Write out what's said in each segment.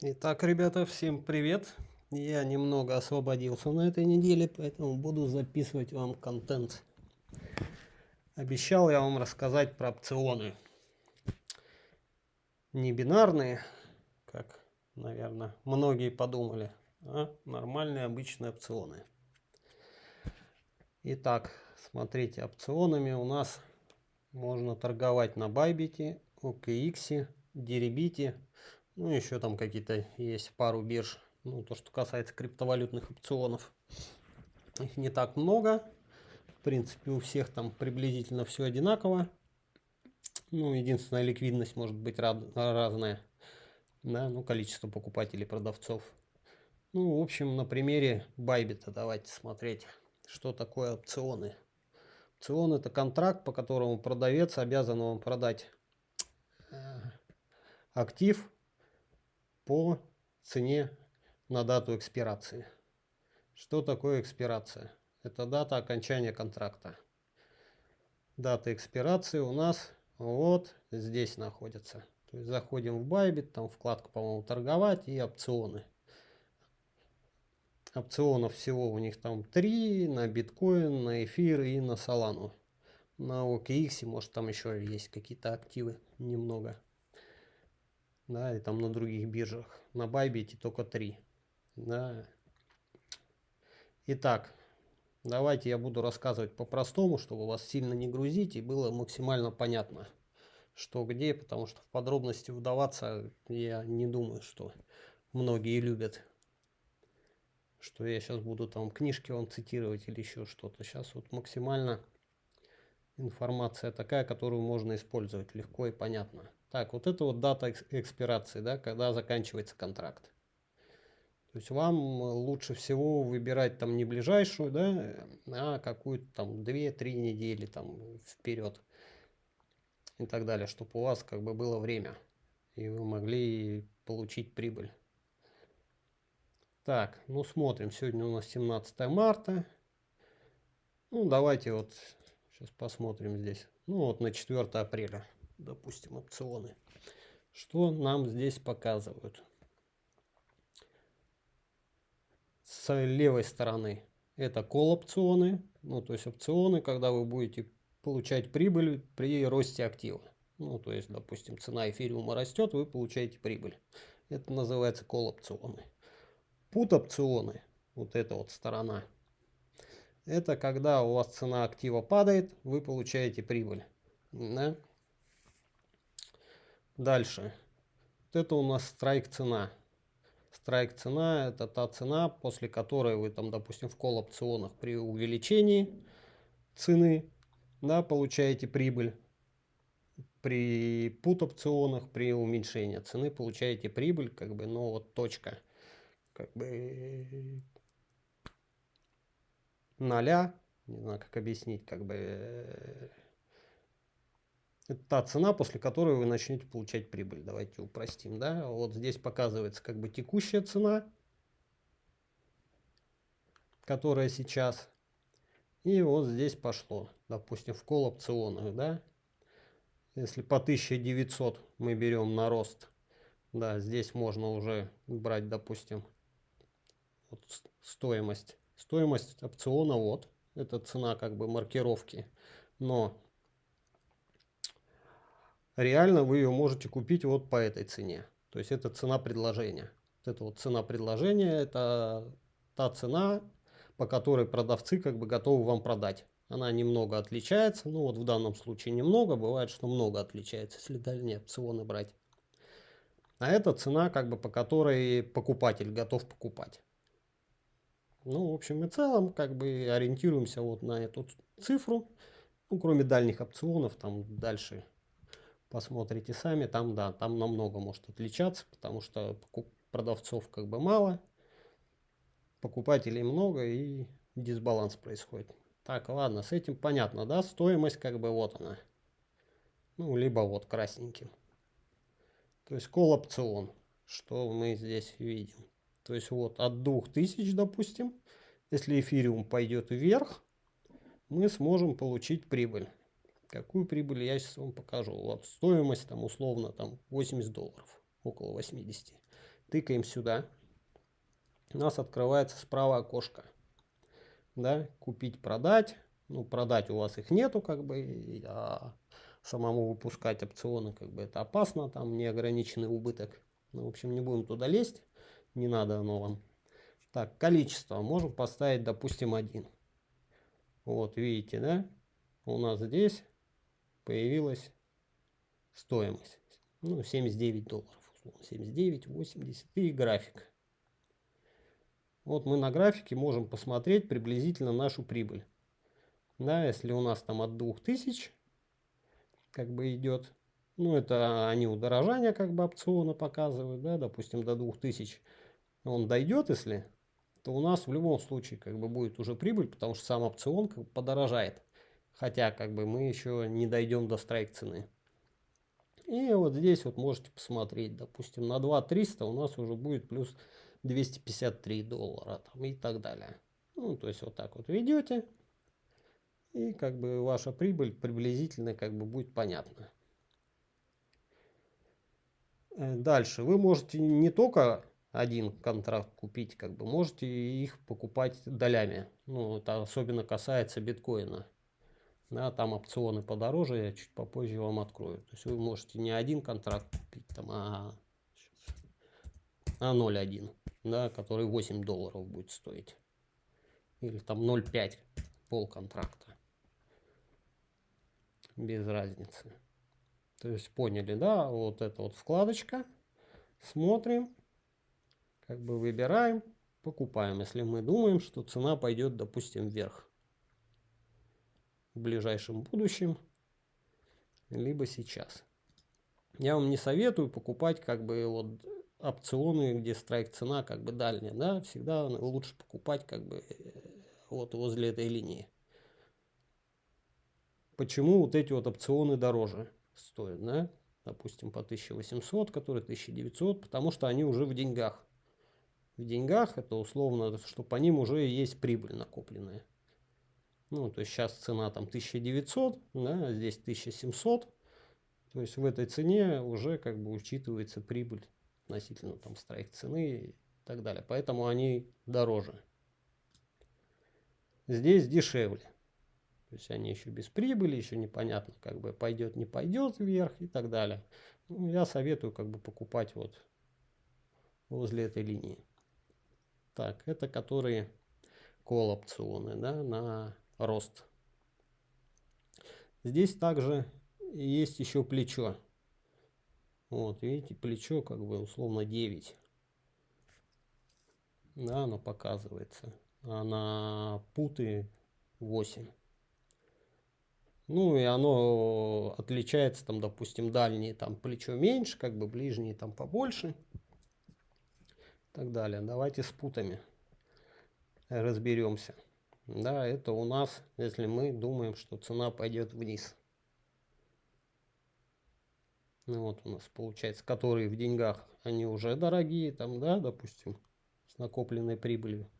Итак, ребята, всем привет! Я немного освободился на этой неделе, поэтому буду записывать вам контент. Обещал я вам рассказать про опционы. Не бинарные, как, наверное, многие подумали, а нормальные обычные опционы. Итак, смотрите, опционами у нас можно торговать на Bybit, OKX, Deribit, ну еще там какие-то есть пару бирж. Ну, то, что касается криптовалютных опционов. Их не так много. В принципе, у всех там приблизительно все одинаково. Ну, единственная ликвидность может быть разная. Да, ну, количество покупателей, продавцов. Ну, в общем, на примере Bybit давайте смотреть, что такое опционы. Опцион — это контракт, по которому продавец обязан вам продать актив по цене на дату экспирации. Что такое экспирация? Это дата окончания контракта. Дата экспирации у нас вот здесь находится. То есть заходим в Bybit, там вкладка, по-моему, торговать и опционы. Опционов всего у них там 3 на биткоин, на эфир и на Solana. На OKX, может, там еще есть какие-то активы немного. Да, и там на других биржах. На Bybit только 3. Да. Итак, давайте я буду рассказывать по-простому, чтобы вас сильно не грузить и было максимально понятно, что где, потому что в подробности вдаваться я не думаю, что многие любят, что я сейчас буду там книжки вам цитировать или еще что-то. Сейчас вот максимально информация такая, которую можно использовать легко и понятно. Так, вот это вот дата экспирации, да, когда заканчивается контракт. То есть вам лучше всего выбирать там не ближайшую, да, а какую-то там 2-3 недели там вперед и так далее, чтобы у вас как бы было время и вы могли получить прибыль. Так, ну смотрим, сегодня у нас 17 марта. Ну давайте вот сейчас посмотрим здесь. Ну вот на 4 апреля, допустим, опционы. Что нам здесь показывают? С левой стороны это call опционы, ну то есть опционы, когда вы будете получать прибыль при росте актива. Ну то есть, допустим, цена эфириума растет, вы получаете прибыль. Это называется call опционы. Put опционы, вот эта вот сторона, это когда у вас цена актива падает, вы получаете прибыль. Да? Дальше. Вот это у нас страйк цена. Страйк цена — это та цена, после которой вы там, допустим, в call опционах при увеличении цены, да, получаете прибыль. При put опционах при уменьшении цены получаете прибыль, как бы, ну вот точка, как бы ноля, не знаю, как объяснить, как бы это та цена, после которой вы начнете получать прибыль. Давайте упростим, да. Вот здесь показывается как бы текущая цена, которая сейчас. И вот здесь пошло, допустим, в call опционах, да. Если по 1900 мы берем на рост, да, здесь можно уже брать, допустим, вот стоимость. Стоимость опциона вот, это цена как бы маркировки. Но реально вы ее можете купить вот по этой цене. То есть это цена предложения. Вот это вот цена предложения, это та цена, по которой продавцы как бы готовы вам продать. Она немного отличается, ну вот в данном случае немного, бывает, что много отличается, если дальние опционы брать. А это цена, как бы по которой покупатель готов покупать. Ну, в общем и целом, как бы ориентируемся вот на эту цифру. Ну, кроме дальних опционов, там дальше посмотрите сами, там, да, там намного может отличаться, потому что продавцов как бы мало, покупателей много и дисбаланс происходит. Так, ладно, с этим понятно, да, стоимость как бы вот она, ну, либо вот красненьким. То есть call опцион, что мы здесь видим. То есть вот от 2000, допустим, если эфириум пойдет вверх, мы сможем получить прибыль. Какую прибыль я сейчас вам покажу. Вот стоимость там условно там $80, около 80. тыкаем сюда. У нас открывается справа окошко. Да, купить, продать. Ну, продать у вас их нету, как бы, а самому выпускать опционы, как бы, это опасно, там неограниченный убыток. Ну, в общем, не будем туда лезть, не надо оно вам. Так, количество можем поставить, допустим, 1. Вот, видите, да, у нас здесь появилась стоимость. Ну, $79, 79,80 и график. Вот мы на графике можем посмотреть приблизительно нашу прибыль. Да, если у нас там от 2000 как бы идет, ну это они удорожания как бы опциона показывают, да, допустим до 2000 он дойдет, если, то у нас в любом случае как бы будет уже прибыль, потому что сам опцион как бы подорожает. Хотя как бы мы еще не дойдем до страйк цены. И вот здесь вот можете посмотреть, допустим, на 2300 у нас уже будет плюс $253 там, и так далее. Ну, то есть вот так вот ведете, и как бы ваша прибыль приблизительно как бы будет понятна. Дальше вы можете не только один контракт купить, как бы можете их покупать долями. Ну, это особенно касается биткоина. Да, там опционы подороже, я чуть попозже вам открою. То есть вы можете не один контракт купить, там, а 0,1, да, который $8 будет стоить. Или там 0,5 пол контракта. Без разницы. То есть поняли, да, вот эта вот вкладочка. Смотрим, как бы выбираем, покупаем, если мы думаем, что цена пойдет, допустим, вверх в ближайшем будущем, либо сейчас. Я вам не советую покупать как бы вот опционы, где страйк цена как бы дальняя, да, всегда лучше покупать как бы вот возле этой линии. Почему вот эти вот опционы дороже стоят, да? Допустим, по 1800, которые 1900, потому что они уже в деньгах. В деньгах это условно, что по ним уже есть прибыль накопленная. Ну, то есть сейчас цена там 1900, да, а здесь 1700. То есть в этой цене уже как бы учитывается прибыль относительно там страйк цены и так далее. Поэтому они дороже. Здесь дешевле. То есть они еще без прибыли, еще непонятно, как бы пойдет, не пойдет вверх и так далее. Ну, я советую как бы покупать вот возле этой линии. Так, это которые кол опционы, да, на рост. Здесь также есть еще плечо. Вот, видите, плечо как бы условно 9. Да, оно показывается. А на путы 8. Ну и оно отличается, там, допустим, дальние там плечо меньше, как бы ближние там побольше. И так далее. Давайте с путами разберемся. Да, это у нас, если мы думаем, что цена пойдет вниз. Ну вот у нас получается, которые в деньгах, они уже дорогие, там, да, допустим, с накопленной прибылью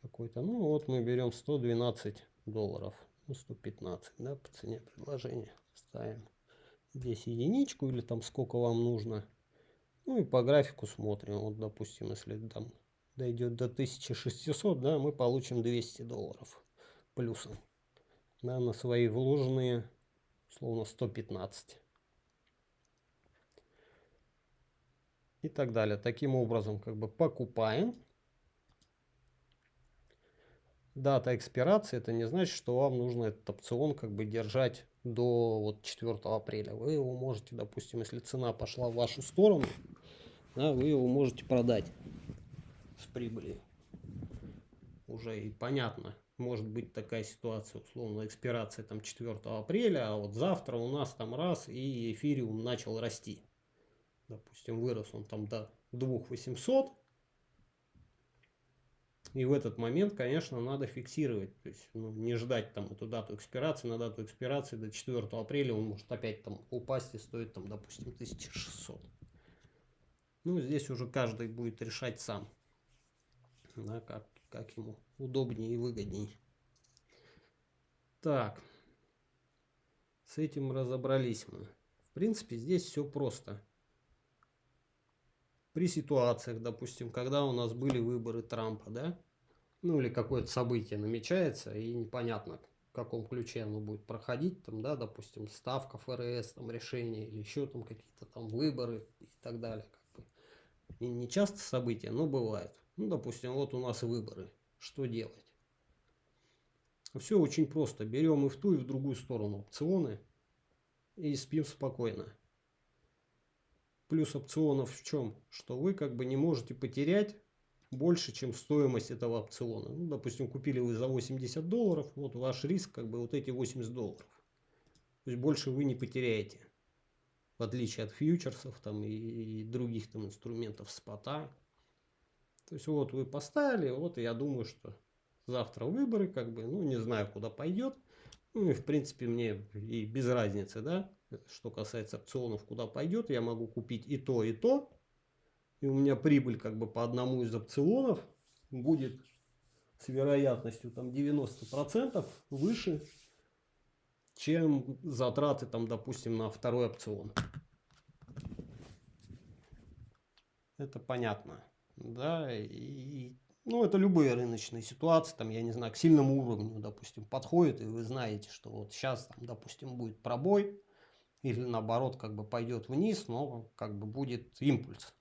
какой-то. Ну вот мы берем $112, ну 115, да, по цене предложения ставим. Здесь единичку или там сколько вам нужно. Ну и по графику смотрим. Вот, допустим, если там дойдет до 1600, да, мы получим $200 плюсом. Да, на свои вложенные, условно, 115. И так далее. Таким образом, как бы покупаем. Дата экспирации, это не значит, что вам нужно этот опцион как бы держать до вот 4 апреля. Вы его можете, допустим, если цена пошла в вашу сторону, да, вы его можете продать с прибылью. Уже и понятно, может быть такая ситуация, условно, экспирация там 4 апреля, а вот завтра у нас там раз и эфириум начал расти. Допустим, вырос он там до 2800. И в этот момент, конечно, надо фиксировать. То есть, ну, не ждать там эту дату экспирации. На дату экспирации до 4 апреля он может опять там упасть и стоит там, допустим, 1600. Ну, здесь уже каждый будет решать сам. Да, как ему удобнее и выгоднее. Так. С этим разобрались мы. В принципе, здесь все просто. при ситуациях, допустим, когда у нас были выборы Трампа, да, ну или какое-то событие намечается, и непонятно, в каком ключе оно будет проходить, там, да, допустим, ставка ФРС, там, решение, или еще там какие-то там выборы и так далее. Как бы. И не часто события, но бывает. Ну, допустим, вот у нас выборы. Что делать? Все очень просто. Берем и в ту, и в другую сторону опционы и спим спокойно. Плюс опционов в чем? Что вы как бы не можете потерять больше, чем стоимость этого опциона. Ну, допустим, купили вы за $80, вот ваш риск как бы вот эти $80. То есть больше вы не потеряете. В отличие от фьючерсов там и других там инструментов спота. То есть вот вы поставили, вот я думаю, что завтра выборы, как бы, ну не знаю, куда пойдет. Ну и в принципе мне и без разницы, да, что касается опционов, куда пойдет, я могу купить и то, и то. И у меня прибыль как бы по одному из опционов будет с вероятностью там 90% выше, чем затраты там, допустим, на второй опцион. Это понятно, да, и ну, это любые рыночные ситуации, там, я не знаю, к сильному уровню, допустим, подходит, и вы знаете, что вот сейчас, там, допустим, будет пробой, или наоборот, как бы пойдет вниз, но как бы будет импульс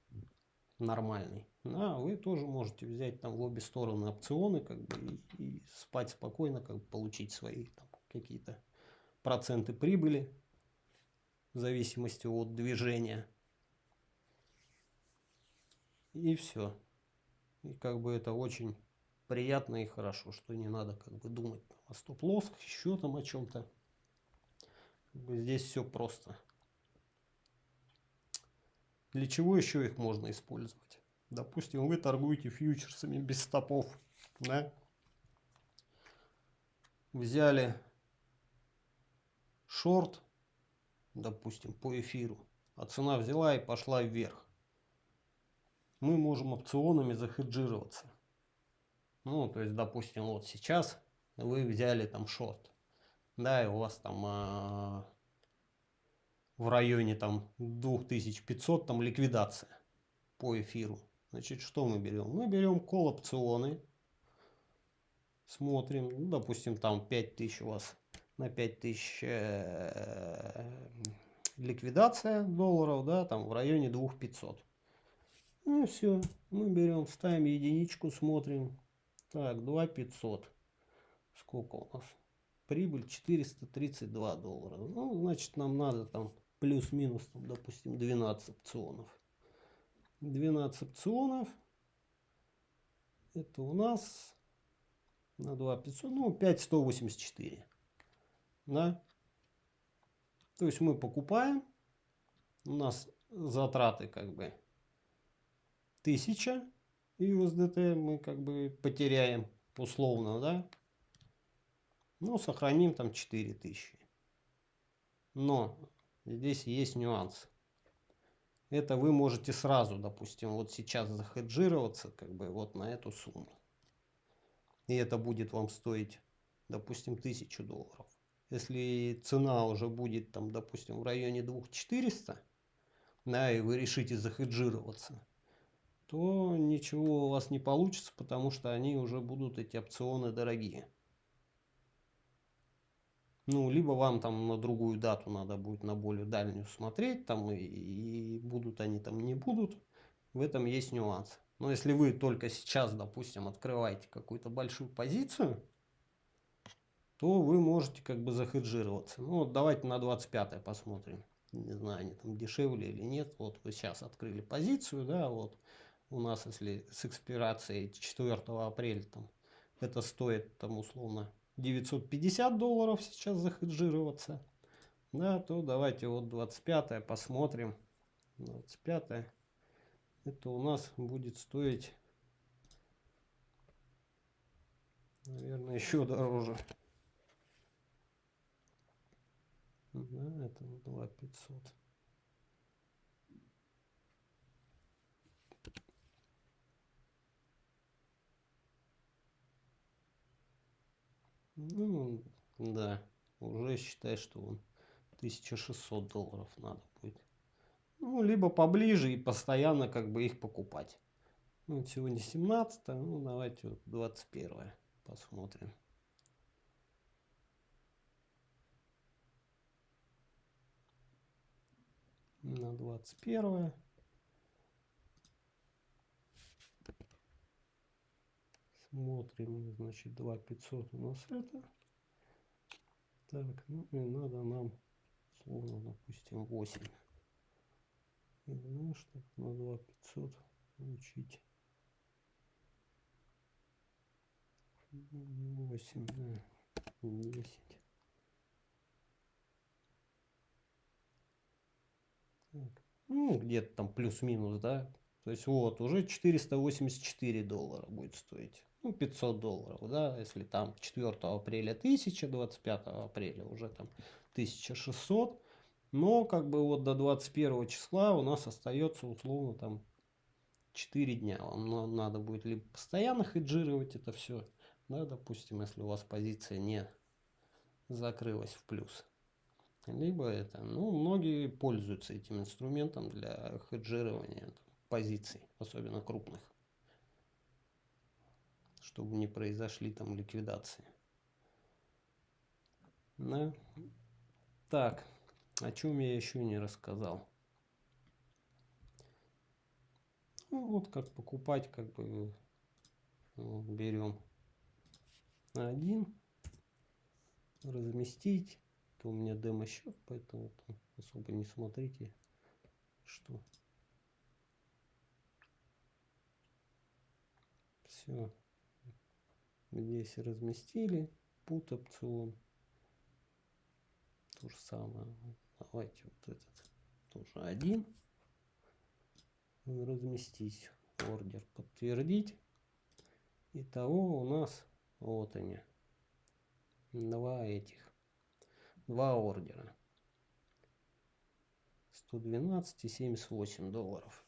нормальный. Да, вы тоже можете взять там в обе стороны опционы, как бы, и спать спокойно, как бы получить свои там какие-то проценты прибыли в зависимости от движения. И все. И как бы это очень приятно и хорошо, что не надо как бы думать там, о стоп-лоссах, еще там о чем-то. Здесь все просто. Для чего еще их можно использовать? Допустим, вы торгуете фьючерсами без стопов, да? Взяли шорт, допустим, по эфиру, а цена взяла и пошла вверх. Мы можем опционами захеджироваться. Ну, то есть, допустим, вот сейчас вы взяли там шорт, да, и у вас там в районе там 2500 там ликвидация по эфиру. Значит, что мы берем? Мы берем кол опционы, смотрим, ну, допустим, там 5000 у вас на 5000 ликвидация долларов, да, там в районе 2500. Ну все, мы берем, ставим единичку, смотрим. Так, 2500. Сколько у нас? Прибыль $432. Ну, значит, нам надо там плюс-минус, там, допустим, 12 опционов. 12 опционов. Это у нас на 2500, ну, 5184. Да? То есть мы покупаем. У нас затраты как бы 1000 USDT мы как бы потеряем условно, да? Ну, сохраним там 4000. Но здесь есть нюанс. Это вы можете сразу, допустим, вот сейчас захеджироваться как бы вот на эту сумму. И это будет вам стоить, допустим, $1000. Если цена уже будет там, допустим, в районе 2400, да, и вы решите захеджироваться, то ничего у вас не получится, потому что они уже будут, эти опционы, дорогие. Ну, либо вам там на другую дату надо будет, на более дальнюю смотреть, там и будут они там, не будут. В этом есть нюанс. Но если вы только сейчас, допустим, открываете какую-то большую позицию, то вы можете как бы захеджироваться. Ну, вот давайте на 25 посмотрим. Не знаю, они там дешевле или нет. Вот вы сейчас открыли позицию, да, вот у нас, если с экспирацией 4 апреля, там, это стоит, там, условно, $950 сейчас захеджироваться, да, то давайте вот 25 посмотрим. 25 это у нас будет стоить, наверное, еще дороже. Да, это 2500. Ну, да, уже считай, что он $1600 надо будет. Ну, либо поближе и постоянно как бы их покупать. Ну, вот сегодня 17, ну давайте вот 21 посмотрим. На 21. Смотрим, значит, 2500 у нас это. Так, ну и надо нам, условно, допустим, 8. И знаешь, чтобы на 2500 получить 8, да, 10. Так. Ну, где-то там плюс-минус, да. То есть вот, уже 484 доллара будет стоить. Ну, 500 долларов, да, если там 4 апреля 1000, 25 апреля уже там 1600. Но как бы вот до 21 числа у нас остается условно там 4 дня. Вам надо будет либо постоянно хеджировать это все, да, допустим, если у вас позиция не закрылась в плюс. Либо это, ну, многие пользуются этим инструментом для хеджирования позиций, особенно крупных, чтобы не произошли там ликвидации. Да. Так, о чем я еще не рассказал. Ну, вот как покупать, как бы вот, берем один, разместить. Это у меня демо-счет, поэтому там особо не смотрите, что. Все. Здесь разместили. Put опцион. То же самое. Давайте вот этот тоже один. Разместить. Ордер подтвердить. Итого у нас вот они. Два ордера. 112 и 78 долларов.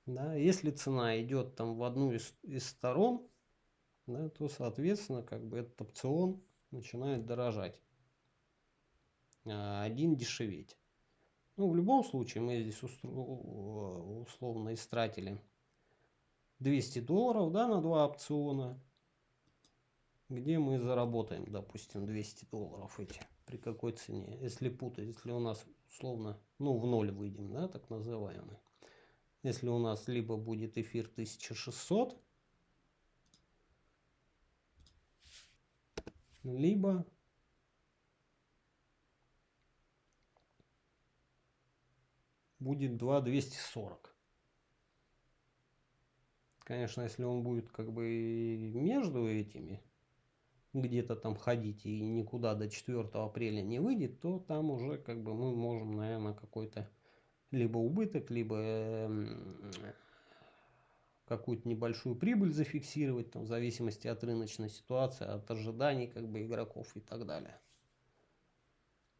Да, если цена идет там в одну из сторон, да, то соответственно как бы этот опцион начинает дорожать, а один дешеветь. Ну, в любом случае мы здесь условно истратили 200 долларов, да, на два опциона, где мы заработаем, допустим, 200 долларов эти. При какой цене? Если путать, если у нас условно, ну, в ноль выйдем, да, так называемый. Если у нас либо будет эфир 1600, либо будет 2240. Конечно, если он будет как бы между этими, где-то там ходить и никуда до 4 апреля не выйдет, то там уже как бы мы можем, наверное, какой-то либо убыток, либо какую-то небольшую прибыль зафиксировать, там, в зависимости от рыночной ситуации, от ожиданий как бы игроков и так далее.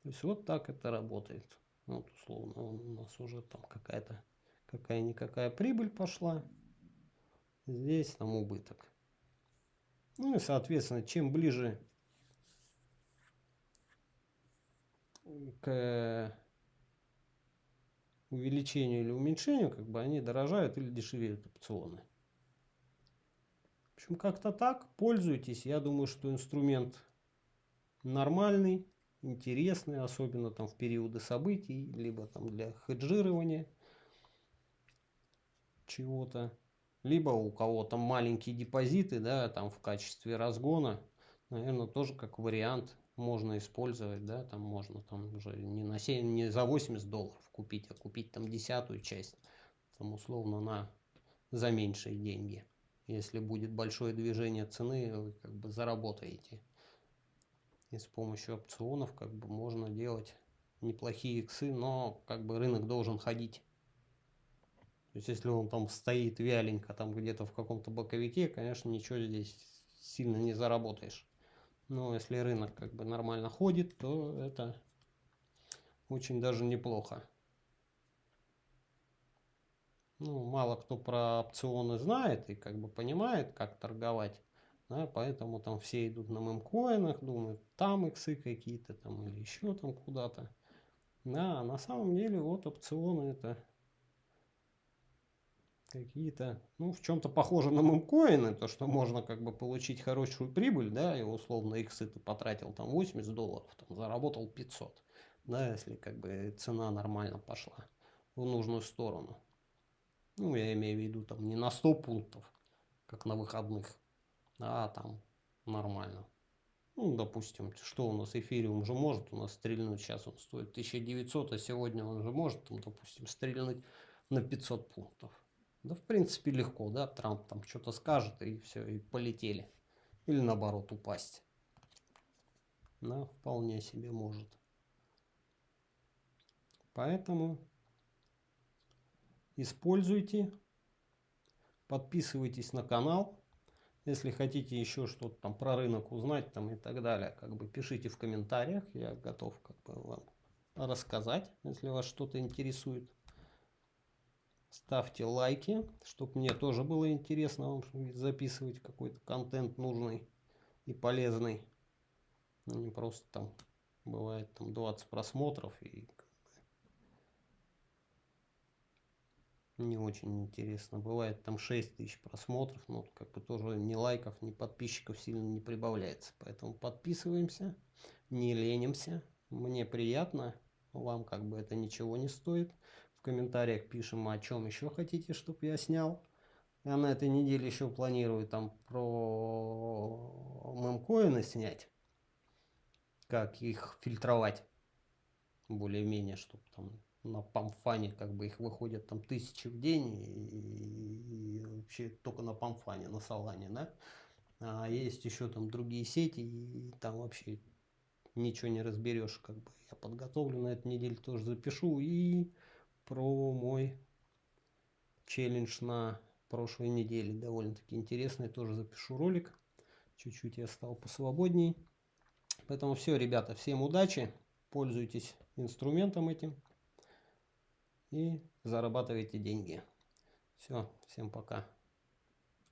То есть вот так это работает. Вот условно у нас уже там какая-то какая-никакая прибыль пошла. Здесь там убыток. Ну и соответственно, чем ближе к увеличению или уменьшению, как бы они дорожают или дешевеют опционы. В общем, как-то так. Пользуйтесь. Я думаю, что инструмент нормальный, интересный, особенно там в периоды событий, либо там для хеджирования чего-то, либо у кого-то маленькие депозиты, да, там в качестве разгона, наверное, тоже как вариант можно использовать, да, там можно там уже не за 80 долларов купить, а купить там 10-ую часть, там условно за меньшие деньги. Если будет большое движение цены, вы как бы заработаете. И с помощью опционов как бы можно делать неплохие иксы, но как бы рынок должен ходить. То есть если он там стоит вяленько там где-то в каком-то боковике, конечно, ничего здесь сильно не заработаешь. Но если рынок как бы нормально ходит, то это очень даже неплохо. Ну, мало кто про опционы знает и как бы понимает, как торговать. Да, поэтому там все идут на мемкоинах, думают, там иксы какие-то там или еще там куда-то. Да, на самом деле вот опционы это какие-то, ну, в чем-то похоже на мемкоины, то, что можно как бы получить хорошую прибыль, да, и условно иксы ты потратил там $80, там, заработал 500, да, если как бы цена нормально пошла в нужную сторону. Ну, я имею в виду там не на 100 пунктов, как на выходных, а там нормально. Ну, допустим, что у нас эфириум же может у нас стрельнуть, сейчас он стоит 1900, а сегодня он же может, там, допустим, стрельнуть на 500 пунктов. Да, в принципе, легко, да, Трамп там что-то скажет, и все, и полетели. Или наоборот, упасть. Да, вполне себе может. Поэтому используйте, подписывайтесь на канал. Если хотите еще что-то там про рынок узнать там и так далее, как бы пишите в комментариях, я готов как бы вам рассказать, если вас что-то интересует. Ставьте лайки, чтобы мне тоже было интересно вам записывать какой-то контент нужный и полезный. Ну, не просто там бывает там 20 просмотров и не очень интересно. Бывает там 6000 просмотров, но как бы тоже ни лайков, ни подписчиков сильно не прибавляется. Поэтому подписываемся, не ленимся. Мне приятно, вам как бы это ничего не стоит. В комментариях пишем, о чем еще хотите, чтобы я снял. Я на этой неделе еще планирую там про мемкоины снять, как их фильтровать более-менее, чтобы там на памфане как бы их выходят там 1000 в день и вообще только на памфане, на Солане, да. А есть еще там другие сети, и там вообще ничего не разберешь, как бы я подготовлю на этой неделе, тоже запишу, и про мой челлендж на прошлой неделе довольно-таки интересный, тоже запишу ролик, чуть-чуть я стал посвободней. Поэтому все, ребята, всем удачи, пользуйтесь инструментом этим и зарабатывайте деньги. Все, всем пока.